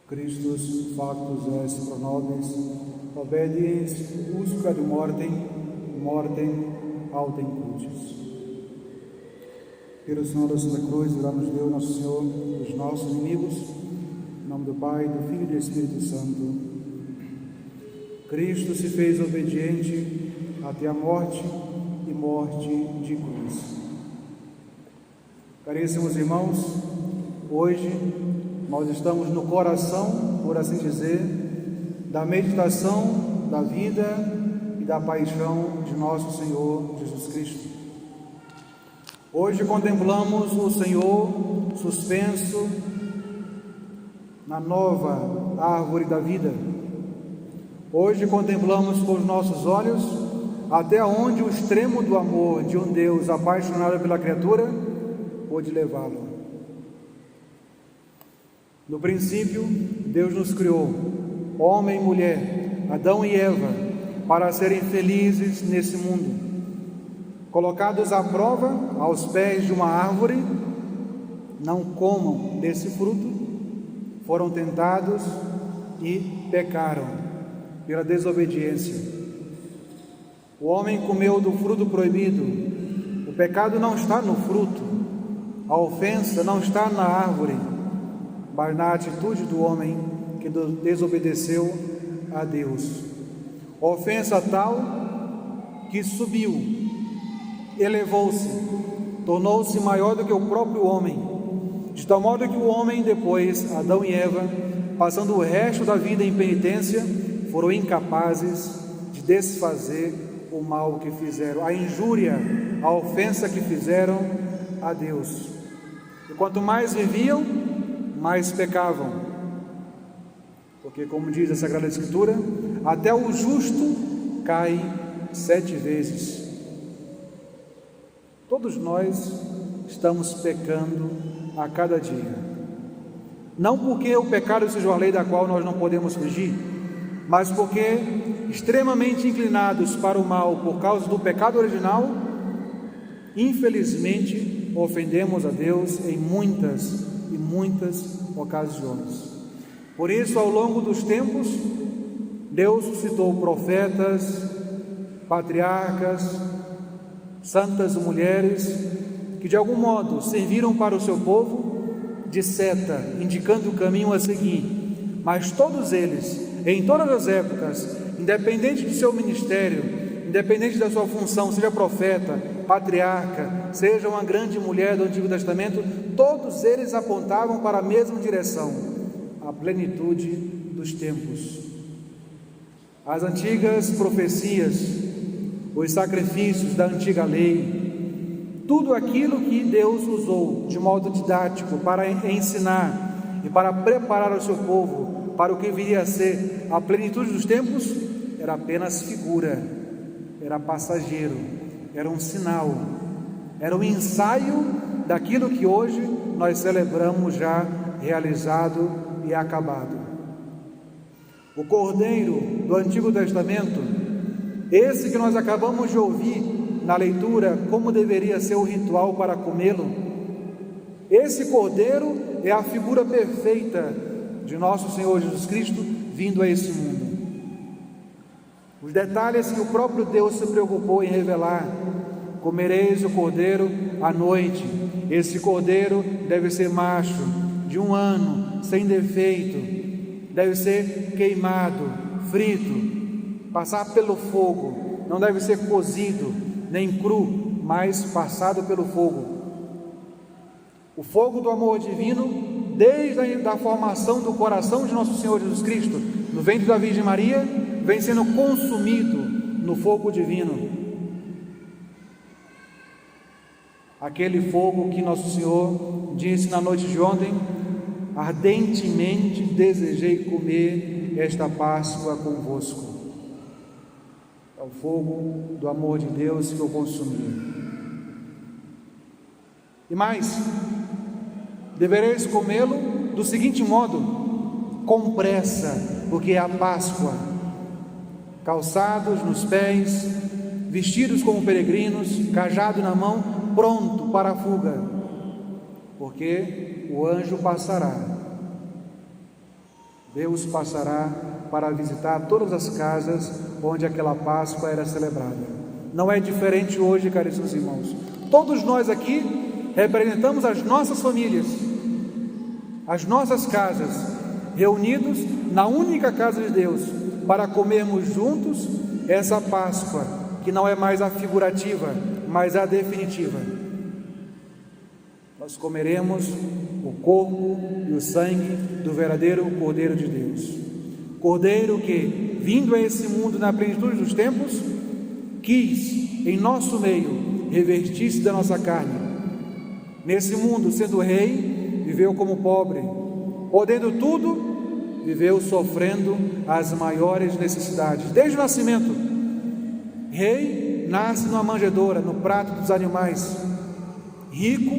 Christus factus est pro nobis, obediens usque ad mortem autem crucis. Pelo Senhor da Santa Cruz, oramos Deus, nosso Senhor, os nossos inimigos, em nome do Pai, do Filho e do Espírito Santo. Cristo se fez obediente até a morte e morte de cruz. Caríssimos irmãos, hoje nós estamos no coração, por assim dizer, da meditação da vida e da paixão de nosso Senhor Jesus Cristo. Hoje contemplamos o Senhor suspenso na nova árvore da vida. Hoje contemplamos com os nossos olhos até onde o extremo do amor de um Deus apaixonado pela criatura pôde levá-lo. No princípio, Deus nos criou, homem e mulher, Adão e Eva, para serem felizes nesse mundo. Colocados à prova, aos pés de uma árvore, não comam desse fruto, foram tentados e pecaram pela desobediência. O homem comeu do fruto proibido. O pecado não está no fruto, a ofensa não está na árvore, mas na atitude do homem que desobedeceu a Deus. Ofensa tal que subiu, elevou-se, tornou-se maior do que o próprio homem, de tal modo que o homem depois, Adão e Eva, passando o resto da vida em penitência, foram incapazes de desfazer o mal que fizeram, a injúria, a ofensa que fizeram a Deus. E quanto mais viviam, mais pecavam, porque, como diz a Sagrada Escritura, até o justo cai 7 vezes. Todos nós estamos pecando a cada dia, não porque o pecado seja uma lei da qual nós não podemos fugir, mas porque, extremamente inclinados para o mal por causa do pecado original, infelizmente ofendemos a Deus em muitas e muitas ocasiões. Por isso, ao longo dos tempos, Deus suscitou profetas, patriarcas, santas mulheres, que de algum modo serviram para o seu povo de seta, indicando o caminho a seguir. Mas todos eles, em todas as épocas, independente do seu ministério, independente da sua função, seja profeta, patriarca, seja uma grande mulher do Antigo Testamento, todos eles apontavam para a mesma direção, a plenitude dos tempos. As antigas profecias, os sacrifícios da antiga lei, tudo aquilo que Deus usou de modo didático para ensinar e para preparar o seu povo para o que viria a ser a plenitude dos tempos, era apenas figura, era passageiro, era um sinal, era um ensaio daquilo que hoje nós celebramos já realizado e acabado. O Cordeiro do Antigo Testamento, esse que nós acabamos de ouvir na leitura, como deveria ser o ritual para comê-lo, esse Cordeiro é a figura perfeita de nosso Senhor Jesus Cristo vindo a esse mundo. Os detalhes que o próprio Deus se preocupou em revelar: comereis o Cordeiro à noite. Esse Cordeiro deve ser macho, de 1 ano, sem defeito, deve ser queimado, frito, passar pelo fogo, não deve ser cozido, nem cru, mas passado pelo fogo. O fogo do amor divino, desde a formação do coração de nosso Senhor Jesus Cristo, no ventre da Virgem Maria, vem sendo consumido no fogo divino. Aquele fogo que nosso Senhor disse na noite de ontem: ardentemente desejei comer esta Páscoa convosco. É o fogo do amor de Deus que eu consumi. E mais, devereis comê-lo do seguinte modo: com pressa, porque é a Páscoa, calçados nos pés, vestidos como peregrinos, cajado na mão, pronto para a fuga, porque o anjo passará. Deus passará para visitar todas as casas onde aquela Páscoa era celebrada. Não é diferente hoje, caríssimos irmãos. Todos nós aqui representamos as nossas famílias, as nossas casas, reunidos na única casa de Deus, para comermos juntos essa Páscoa, que não é mais a figurativa, mas a definitiva. Nós comeremos o corpo e o sangue do verdadeiro Cordeiro de Deus. Cordeiro que, vindo a esse mundo na plenitude dos tempos, quis, em nosso meio, revestir-se da nossa carne. Nesse mundo, sendo rei, viveu como pobre. Podendo tudo, viveu sofrendo as maiores necessidades. Desde o nascimento, rei nasce numa manjedoura, no prato dos animais. Rico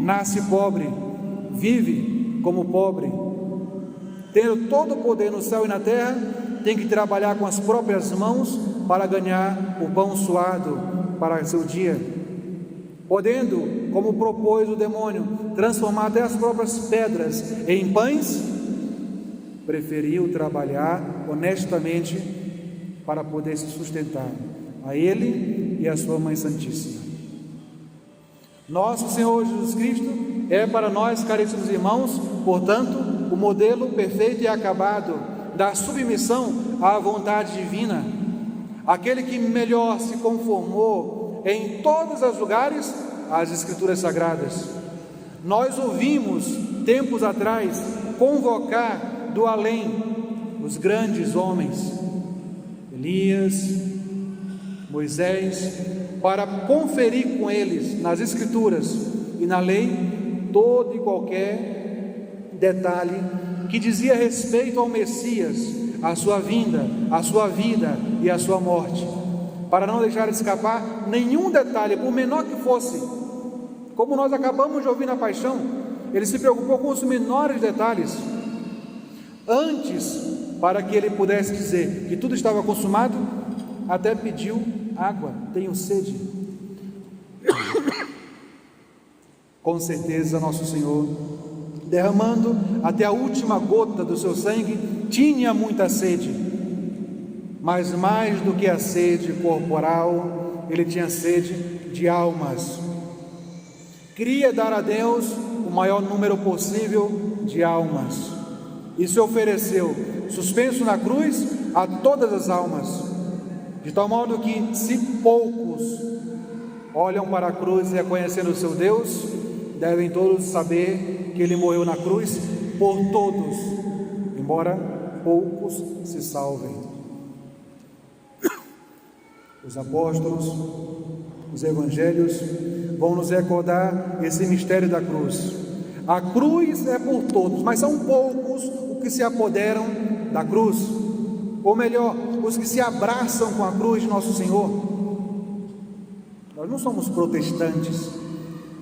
nasce pobre, vive como pobre. Tendo todo o poder no céu e na terra, tem que trabalhar com as próprias mãos para ganhar o pão suado para seu dia. Podendo, como propôs o demônio, transformar até as próprias pedras em pães, preferiu trabalhar honestamente para poder se sustentar, a ele e a sua Mãe Santíssima. Nosso Senhor Jesus Cristo é para nós, caríssimos irmãos, portanto, o modelo perfeito e acabado da submissão à vontade divina, aquele que melhor se conformou em todos os lugares às Escrituras Sagradas. Nós ouvimos, tempos atrás, convocar do além os grandes homens, Elias, Moisés, para conferir com eles nas Escrituras e na lei todo e qualquer detalhe que dizia respeito ao Messias, a sua vinda, a sua vida e a sua morte, para não deixar escapar nenhum detalhe, por menor que fosse. Como nós acabamos de ouvir na Paixão, ele se preocupou com os menores detalhes, antes, para que ele pudesse dizer que tudo estava consumado, até pediu água, tenho sede. Com certeza, nosso Senhor, derramando até a última gota do seu sangue, tinha muita sede, mas mais do que a sede corporal, ele tinha sede de almas. Queria dar a Deus o maior número possível de almas, e se ofereceu, suspenso na cruz, a todas as almas, de tal modo que, se poucos olham para a cruz reconhecendo o seu Deus, devem todos saber que ele morreu na cruz por todos, embora poucos se salvem. Os apóstolos, os evangelhos vão nos recordar esse mistério da cruz. A cruz é por todos, mas são poucos os que se apoderam da cruz, ou melhor, os que se abraçam com a cruz de nosso Senhor. Nós não somos protestantes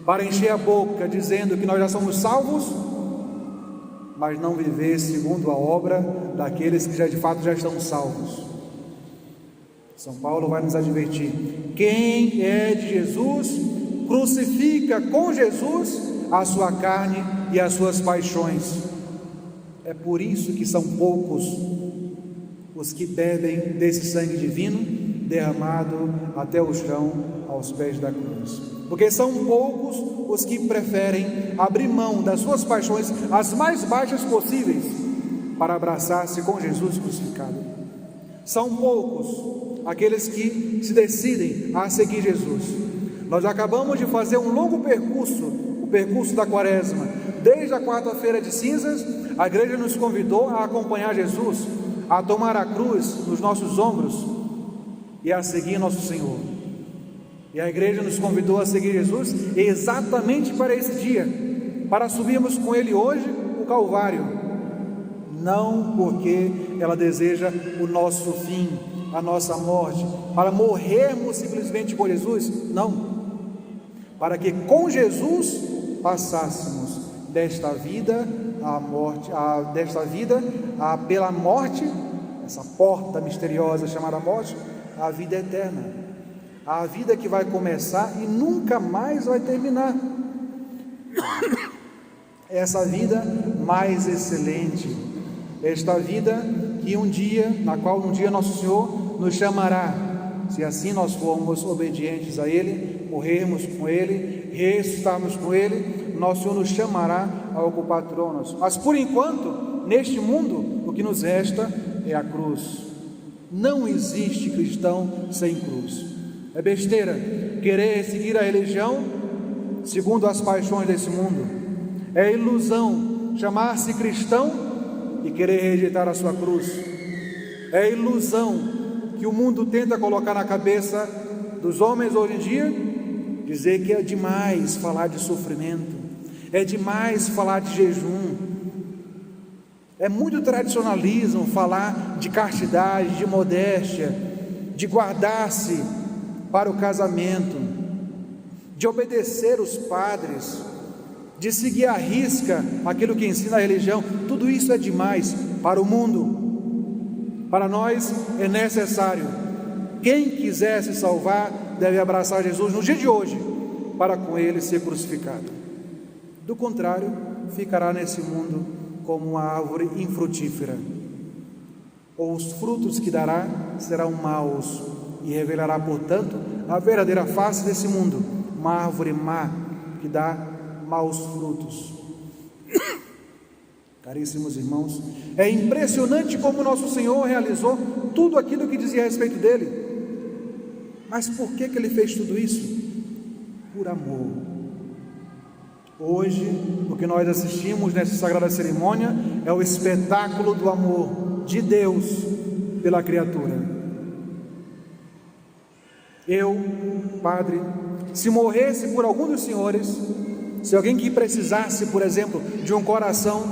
para encher a boca dizendo que nós já somos salvos, mas não viver segundo a obra daqueles que já de fato já estão salvos. São Paulo vai nos advertir: quem é de Jesus, crucifica com Jesus a sua carne e as suas paixões. É por isso que são poucos os que bebem desse sangue divino derramado até o chão aos pés da cruz, porque são poucos os que preferem abrir mão das suas paixões, as mais baixas possíveis, para abraçar-se com Jesus crucificado. São poucos aqueles que se decidem a seguir Jesus. Nós acabamos de fazer um longo percurso, o percurso da Quaresma. Desde a quarta-feira de cinzas, a igreja nos convidou a acompanhar Jesus, a tomar a cruz nos nossos ombros e a seguir nosso Senhor. E a igreja nos convidou a seguir Jesus exatamente para esse dia, para subirmos com Ele hoje o Calvário, não porque ela deseja o nosso fim, a nossa morte, para morrermos simplesmente por Jesus, não, para que com Jesus passássemos desta vida à morte, pela morte, essa porta misteriosa chamada morte, a vida eterna, a vida que vai começar e nunca mais vai terminar. essa vida mais excelente, esta vida na qual um dia nosso Senhor nos chamará, se assim nós formos obedientes a Ele, morrermos com Ele, ressuscitarmos com Ele, nosso Senhor nos chamará a ocupar tronos. Mas por enquanto, neste mundo, o que nos resta é a cruz. Não existe cristão sem cruz. É besteira querer seguir a religião segundo as paixões desse mundo. É ilusão chamar-se cristão e querer rejeitar a sua cruz. É ilusão que o mundo tenta colocar na cabeça dos homens hoje em dia, dizer que é demais falar de sofrimento, é demais falar de jejum, é muito tradicionalismo falar de castidade, de modéstia, de guardar-se para o casamento, de obedecer os padres, de seguir à risca aquilo que ensina a religião. Tudo isso é demais para o mundo. Para nós é necessário. Quem quiser se salvar deve abraçar Jesus no dia de hoje, para com ele ser crucificado. Do contrário, ficará nesse mundo como uma árvore infrutífera, ou os frutos que dará serão maus, e revelará, portanto, a verdadeira face desse mundo, uma árvore má que dá maus frutos. Caríssimos irmãos, é impressionante como nosso Senhor realizou tudo aquilo que dizia a respeito dele. Mas por que ele fez tudo isso? Por amor. Hoje, o que nós assistimos nessa sagrada cerimônia é o espetáculo do amor de Deus pela criatura. Eu, padre, se morresse por algum dos senhores, se alguém que precisasse, por exemplo, de um coração,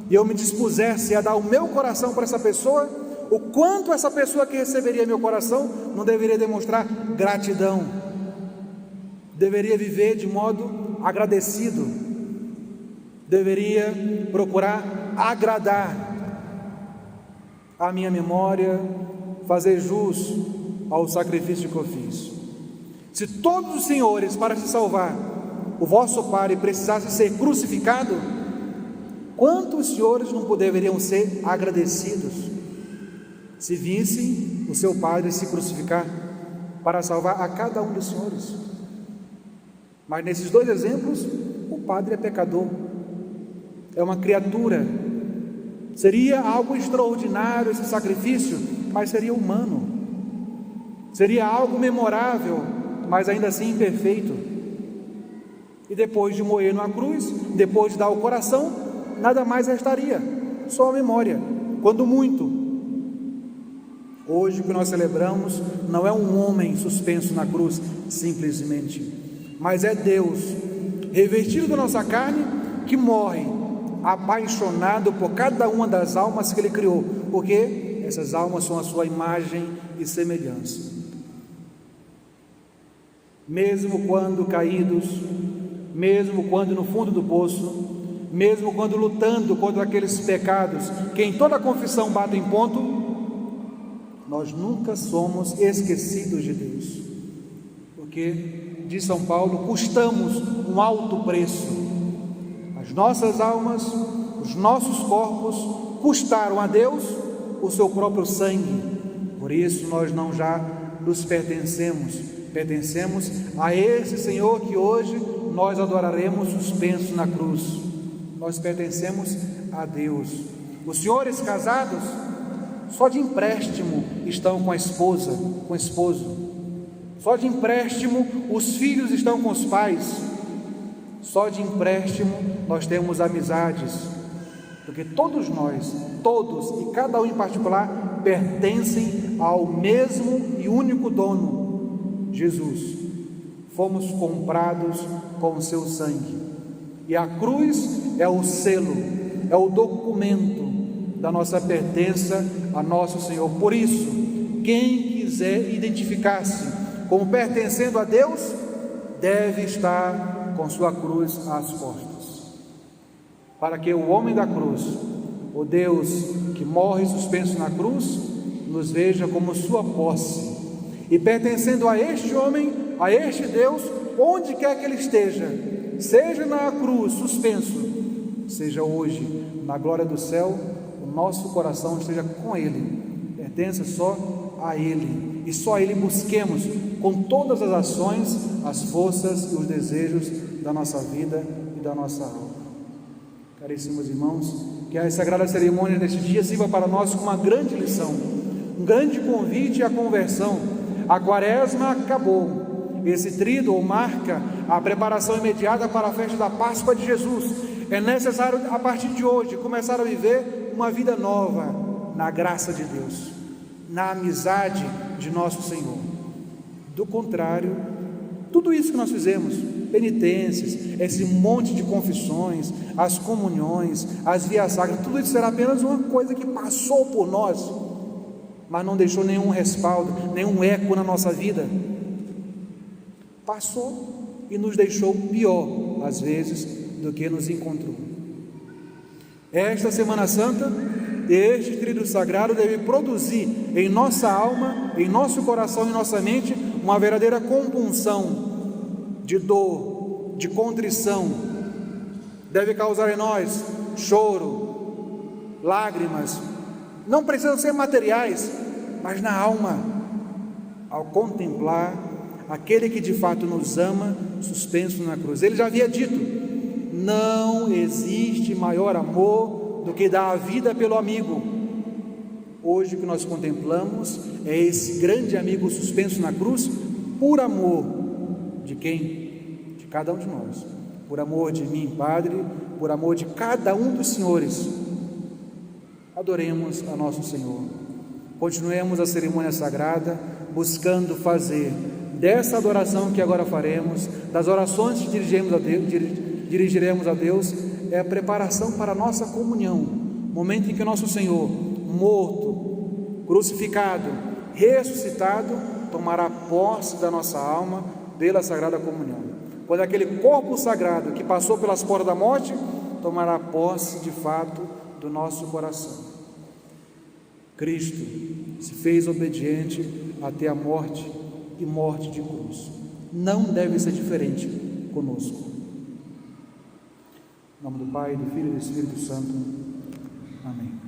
e eu me dispusesse a dar o meu coração para essa pessoa, o quanto essa pessoa que receberia meu coração não deveria demonstrar gratidão, deveria viver de modo agradecido, deveria procurar agradar a minha memória, fazer jus ao sacrifício que eu fiz. Se todos os senhores, para se salvar, o vosso Padre precisasse ser crucificado, quantos senhores não deveriam ser agradecidos se vissem o seu Padre se crucificar para salvar a cada um dos senhores? Mas nesses dois exemplos, o Padre é pecador, é uma criatura. Seria algo extraordinário esse sacrifício, mas seria humano. Seria algo memorável, mas ainda assim imperfeito. E depois de morrer numa cruz, depois de dar o coração, nada mais restaria, só a memória, quando muito. Hoje o que nós celebramos não é um homem suspenso na cruz, simplesmente, mas é Deus, revestido da nossa carne, que morre, apaixonado por cada uma das almas que Ele criou, porque essas almas são a sua imagem e semelhança. Mesmo quando caídos, mesmo quando no fundo do poço, mesmo quando lutando contra aqueles pecados que em toda confissão batem ponto, nós nunca somos esquecidos de Deus, porque, diz São Paulo, custamos um alto preço. As nossas almas, os nossos corpos custaram a Deus o seu próprio sangue. Por isso nós não já nos pertencemos a esse Senhor que hoje nós adoraremos suspenso na cruz. Nós pertencemos a Deus. Os senhores casados só de empréstimo estão com a esposa, com o esposo. Só de empréstimo os filhos estão com os pais. Só de empréstimo nós temos amizades, porque todos nós, todos e cada um em particular, pertencem ao mesmo e único dono, Jesus. Fomos comprados com o seu sangue, e a cruz é o selo, é o documento da nossa pertença a nosso Senhor. Por isso, quem quiser identificar-se como pertencendo a Deus, deve estar com sua cruz às costas, para que o homem da cruz, o Deus que morre suspenso na cruz, nos veja como sua posse, e pertencendo a este homem, a este Deus, onde quer que ele esteja, seja na cruz suspenso, seja hoje, na glória do céu, o nosso coração esteja com Ele, pertence só a Ele, e só a Ele busquemos com todas as ações, as forças e os desejos da nossa vida e da nossa alma. Caríssimos irmãos, que a sagrada cerimônia deste dia sirva para nós como uma grande lição, um grande convite à conversão. A quaresma acabou, esse tríduo marca a preparação imediata para a festa da Páscoa de Jesus. É necessário, a partir de hoje, começar a viver uma vida nova na graça de Deus, na amizade de nosso Senhor. Do contrário, tudo isso que nós fizemos, penitências, esse monte de confissões, as comunhões, as vias sacras, tudo isso será apenas uma coisa que passou por nós, mas não deixou nenhum respaldo, nenhum eco na nossa vida. Passou e nos deixou pior, às vezes, do que nos encontrou. Esta Semana Santa, este tríduo sagrado deve produzir em nossa alma, em nosso coração e nossa mente, uma verdadeira compunção de dor, de contrição. Deve causar em nós choro, lágrimas, não precisam ser materiais, mas na alma, ao contemplar aquele que de fato nos ama, suspenso na cruz. Ele já havia dito: não existe maior amor do que dar a vida pelo amigo. Hoje o que nós contemplamos é esse grande amigo suspenso na cruz, por amor de quem? De cada um de nós, por amor de mim, Padre, por amor de cada um dos senhores. Adoremos a nosso Senhor, continuemos a cerimônia sagrada, buscando fazer dessa adoração que agora faremos, das orações que dirigiremos a Deus, é a preparação para a nossa comunhão, momento em que nosso Senhor, morto, crucificado, ressuscitado, tomará posse da nossa alma pela Sagrada Comunhão. Quando aquele corpo sagrado que passou pelas portas da morte, tomará posse de fato do nosso coração. Cristo se fez obediente até a morte, e morte de cruz. Não deve ser diferente conosco. Em nome do Pai, do Filho e do Espírito Santo. Amém.